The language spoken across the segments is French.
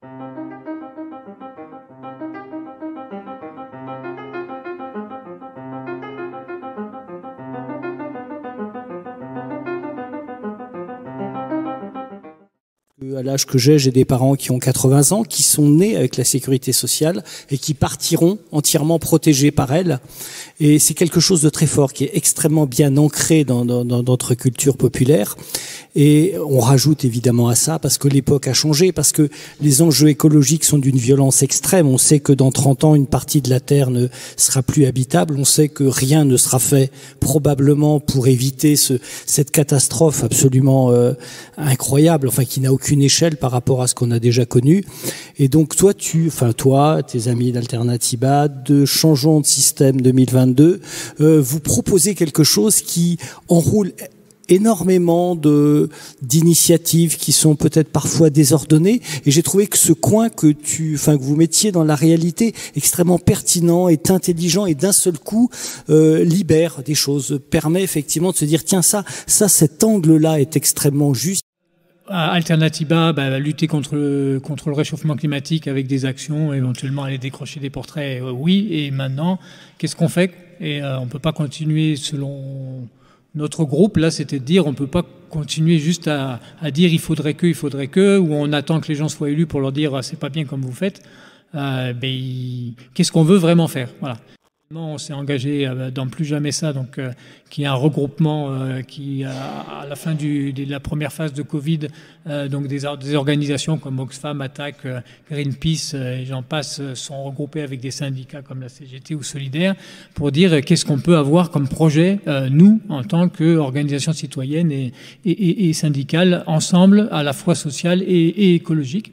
À l'âge que j'ai des parents qui ont 80 ans, qui sont nés avec la sécurité sociale et qui partiront entièrement protégés par elle. Et c'est quelque chose de très fort, qui est extrêmement bien ancré dans notre culture populaire. Et on rajoute évidemment à ça, parce que l'époque a changé, parce que les enjeux écologiques sont d'une violence extrême. On sait que dans 30 ans, une partie de la Terre ne sera plus habitable. On sait que rien ne sera fait probablement pour éviter cette catastrophe absolument incroyable, enfin qui n'a aucune échelle par rapport à ce qu'on a déjà connu. Et donc toi, tes amis d'Alternativa, de Changeons de système 2022, vous proposez quelque chose qui enroule énormément d'initiatives qui sont peut-être parfois désordonnées, et j'ai trouvé que ce coin que vous mettiez dans la réalité extrêmement pertinent, est intelligent et d'un seul coup libère des choses, permet effectivement de se dire tiens cet angle-là est extrêmement juste. Alternativa, lutter contre le réchauffement climatique avec des actions, éventuellement aller décrocher des portraits, oui. Et maintenant, qu'est-ce qu'on fait? Et on peut pas continuer selon notre groupe. Là, c'était de dire, on peut pas continuer juste à dire il faudrait que, ou on attend que les gens soient élus pour leur dire c'est pas bien comme vous faites. Qu'est-ce qu'on veut vraiment faire? Voilà. On s'est engagé dans Plus Jamais Ça, donc qui est un regroupement qui à la fin de la première phase de Covid, donc des organisations comme Oxfam, Attac, Greenpeace et j'en passe sont regroupés avec des syndicats comme la CGT ou Solidaire pour dire qu'est-ce qu'on peut avoir comme projet nous en tant qu'organisation citoyenne et syndicale ensemble, à la fois sociale et écologique.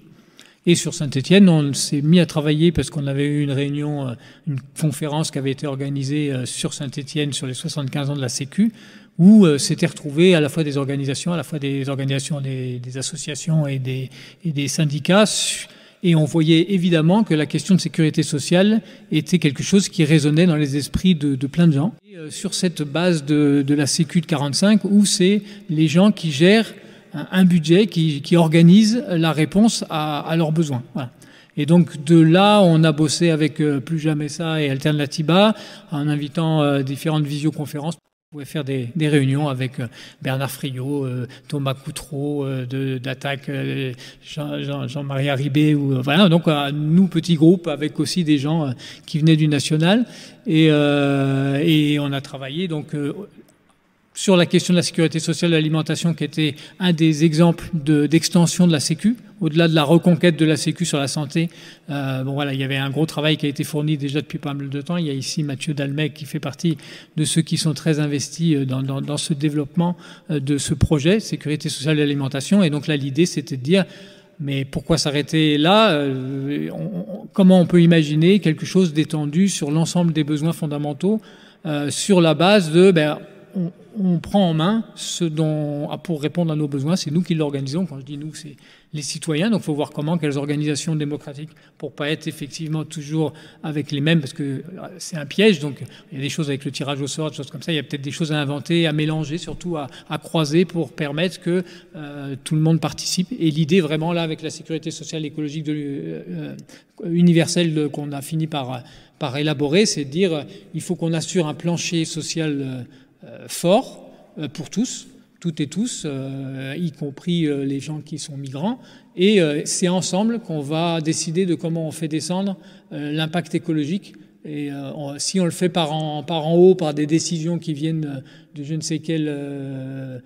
Et sur Saint-Étienne, on s'est mis à travailler parce qu'on avait eu une réunion, une conférence qui avait été organisée sur Saint-Étienne sur les 75 ans de la Sécu, où s'étaient retrouvés à la fois des organisations, des associations et des syndicats. Et on voyait évidemment que la question de sécurité sociale était quelque chose qui résonnait dans les esprits de plein de gens. Et sur cette base de la Sécu de 45, où c'est les gens qui gèrent un budget qui organise la réponse à leurs besoins. Voilà. Et donc de là, on a bossé avec Plus Jamais Ça et Alternativa en invitant différentes visioconférences. On pouvait faire des réunions avec Bernard Friot, Thomas Coutreau d'Attaque, Jean-Marie Haribé. Voilà, donc nous, petits groupes, avec aussi des gens qui venaient du national. Et on a travaillé donc sur la question de la sécurité sociale et de l'alimentation, qui était un des exemples d'extension de la Sécu, au-delà de la reconquête de la Sécu sur la santé. Il y avait un gros travail qui a été fourni déjà depuis pas mal de temps. Il y a ici Mathieu Dalmec qui fait partie de ceux qui sont très investis dans ce développement de ce projet, sécurité sociale et alimentation. Et donc là, l'idée, c'était de dire, mais pourquoi s'arrêter là? Comment on peut imaginer quelque chose d'étendu sur l'ensemble des besoins fondamentaux, sur la base de... on prend en main pour répondre à nos besoins. C'est nous qui l'organisons. Quand je dis nous, c'est les citoyens. Donc, il faut voir quelles organisations démocratiques, pour pas être effectivement toujours avec les mêmes, parce que c'est un piège. Donc, il y a des choses avec le tirage au sort, des choses comme ça. Il y a peut-être des choses à inventer, à mélanger, surtout à croiser pour permettre que tout le monde participe. Et l'idée, vraiment, là, avec la sécurité sociale et écologique universelle qu'on a fini par élaborer, c'est de dire il faut qu'on assure un plancher social fort pour tous, toutes et tous, y compris les gens qui sont migrants. Et c'est ensemble qu'on va décider de comment on fait descendre l'impact écologique. Et si on le fait par en haut, par des décisions qui viennent de je ne sais quel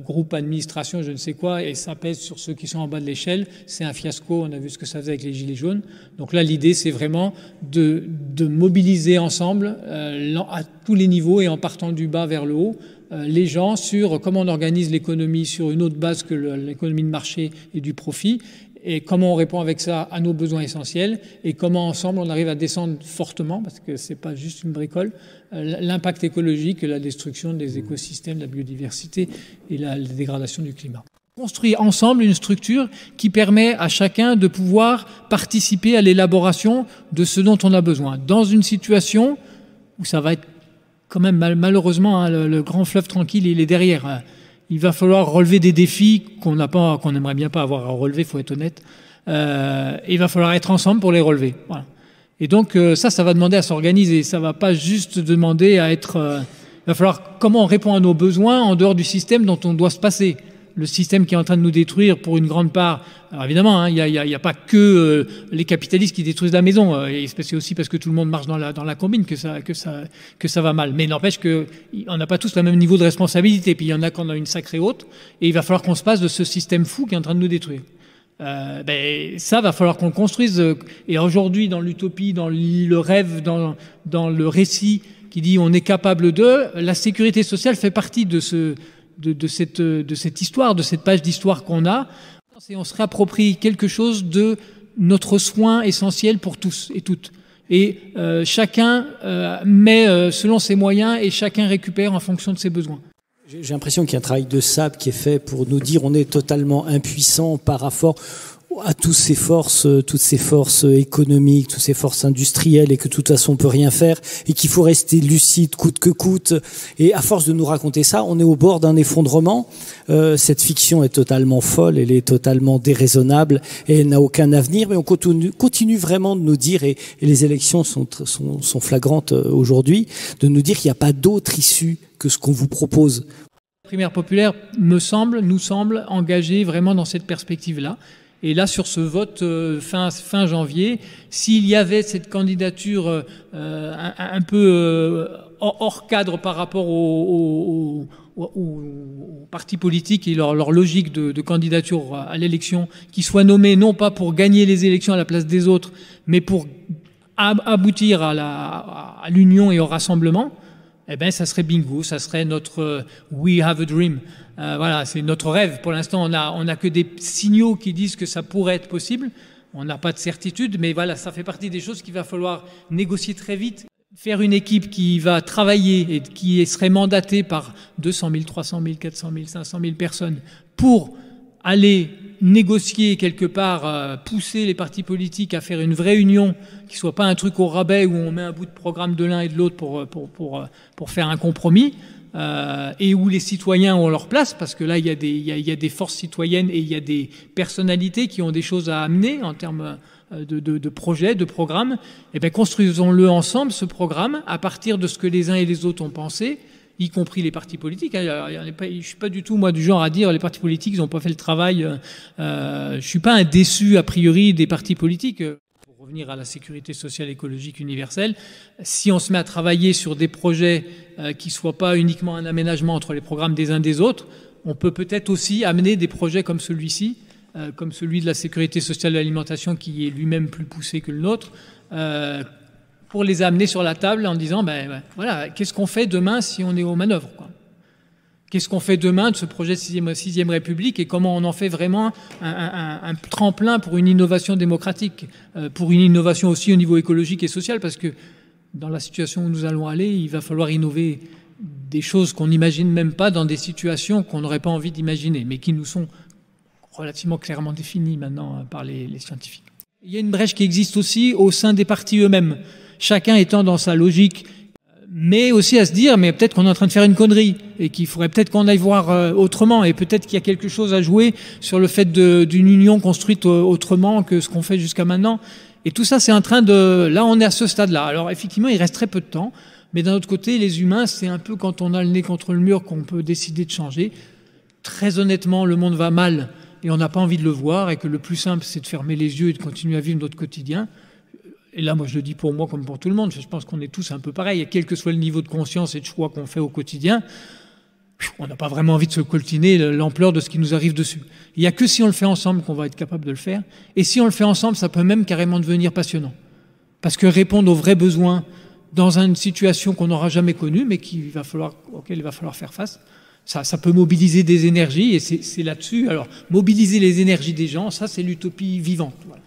groupe, administration, je ne sais quoi, et ça pèse sur ceux qui sont en bas de l'échelle, c'est un fiasco. On a vu ce que ça faisait avec les Gilets jaunes. Donc là, l'idée, c'est vraiment de mobiliser ensemble, à tous les niveaux et en partant du bas vers le haut, les gens sur comment on organise l'économie sur une autre base que l'économie de marché et du profit, et comment on répond avec ça à nos besoins essentiels, et comment ensemble on arrive à descendre fortement, parce que c'est pas juste une bricole, l'impact écologique, la destruction des écosystèmes, la biodiversité et la dégradation du climat. Construire ensemble une structure qui permet à chacun de pouvoir participer à l'élaboration de ce dont on a besoin. Dans une situation où ça va être quand même malheureusement, le grand fleuve tranquille, il est derrière. Il va falloir relever des défis qu'on n'aimerait bien pas avoir à relever, faut être honnête. Et il va falloir être ensemble pour les relever. Voilà. Et donc ça va demander à s'organiser. Ça va pas juste demander à être... il va falloir comment on répond à nos besoins en dehors du système dont on doit se passer. Le système qui est en train de nous détruire pour une grande part. Alors évidemment, il y a pas que les capitalistes qui détruisent la maison. Et c'est aussi parce que tout le monde marche dans la combine que ça va mal. Mais n'empêche que on n'a pas tous le même niveau de responsabilité. Puis il y en a qu'on a une sacrée haute. Et il va falloir qu'on se passe de ce système fou qui est en train de nous détruire. Ça va falloir qu'on le construise. Et aujourd'hui, dans l'utopie, dans le rêve, dans le récit qui dit on est capable de, la sécurité sociale fait partie de cette histoire, de cette page d'histoire qu'on a. Et on se réapproprie quelque chose de notre soin essentiel pour tous et toutes. Et chacun met selon ses moyens et chacun récupère en fonction de ses besoins. J'ai l'impression qu'il y a un travail de sable qui est fait pour nous dire on est totalement impuissant par rapport à toutes ces forces économiques, toutes ces forces industrielles et que de toute façon on peut rien faire et qu'il faut rester lucide coûte que coûte. Et à force de nous raconter ça, on est au bord d'un effondrement. Cette fiction est totalement folle, elle est totalement déraisonnable et elle n'a aucun avenir. Mais on continue vraiment de nous dire, et les élections sont flagrantes aujourd'hui, de nous dire qu'il n'y a pas d'autre issue que ce qu'on vous propose. La primaire populaire nous semble engagée vraiment dans cette perspective-là. Et là, sur ce vote fin janvier, s'il y avait cette candidature un peu hors cadre par rapport aux partis politiques et leur logique de candidature à l'élection, qui soit nommée non pas pour gagner les élections à la place des autres, mais pour aboutir à l'union et au rassemblement, eh ben, ça serait bingo, ça serait notre We have a dream. Voilà, c'est notre rêve. Pour l'instant, on a que des signaux qui disent que ça pourrait être possible. On n'a pas de certitude, mais voilà, ça fait partie des choses qu'il va falloir négocier très vite. Faire une équipe qui va travailler et qui serait mandatée par 200 000, 300 000, 400 000, 500 000 personnes pour aller négocier quelque part, pousser les partis politiques à faire une vraie union, qui soit pas un truc au rabais où on met un bout de programme de l'un et de l'autre pour faire un compromis, et où les citoyens ont leur place, parce que là il y a des forces citoyennes et il y a des personnalités qui ont des choses à amener en termes de projets, de programmes. Et bien construisons-le ensemble, ce programme, à partir de ce que les uns et les autres ont pensé, y compris les partis politiques. Je suis pas du tout, moi, du genre à dire les partis politiques, ils n'ont pas fait le travail. Je suis pas un déçu, a priori, des partis politiques. Pour revenir à la sécurité sociale écologique universelle, si on se met à travailler sur des projets qui soient pas uniquement un aménagement entre les programmes des uns des autres, on peut peut-être aussi amener des projets comme celui-ci, comme celui de la sécurité sociale de l'alimentation, qui est lui-même plus poussé que le nôtre, pour les amener sur la table en disant, voilà, qu'est-ce qu'on fait demain si on est aux manœuvres, quoi. Qu'est-ce qu'on fait demain de ce projet de sixième République et comment on en fait vraiment un tremplin pour une innovation démocratique, pour une innovation aussi au niveau écologique et social, parce que dans la situation où nous allons aller, il va falloir innover des choses qu'on n'imagine même pas dans des situations qu'on n'aurait pas envie d'imaginer, mais qui nous sont relativement clairement définies maintenant par les scientifiques. Il y a une brèche qui existe aussi au sein des partis eux-mêmes, chacun étant dans sa logique, mais aussi à se dire, mais peut-être qu'on est en train de faire une connerie et qu'il faudrait peut-être qu'on aille voir autrement, et peut-être qu'il y a quelque chose à jouer sur le fait d'une union construite autrement que ce qu'on fait jusqu'à maintenant. Et tout ça, c'est en train de... Là, on est à ce stade-là. Alors, effectivement, il reste très peu de temps, mais d'un autre côté, les humains, c'est un peu quand on a le nez contre le mur qu'on peut décider de changer. Très honnêtement, le monde va mal et on n'a pas envie de le voir, et que le plus simple, c'est de fermer les yeux et de continuer à vivre notre quotidien. Et là, moi, je le dis pour moi comme pour tout le monde, je pense qu'on est tous un peu pareils, et quel que soit le niveau de conscience et de choix qu'on fait au quotidien, on n'a pas vraiment envie de se coltiner l'ampleur de ce qui nous arrive dessus. Il n'y a que si on le fait ensemble qu'on va être capable de le faire, et si on le fait ensemble, ça peut même carrément devenir passionnant. Parce que répondre aux vrais besoins dans une situation qu'on n'aura jamais connue, mais auquel il va falloir faire face, ça peut mobiliser des énergies, et c'est là-dessus. Alors, mobiliser les énergies des gens, ça, c'est l'utopie vivante. Voilà.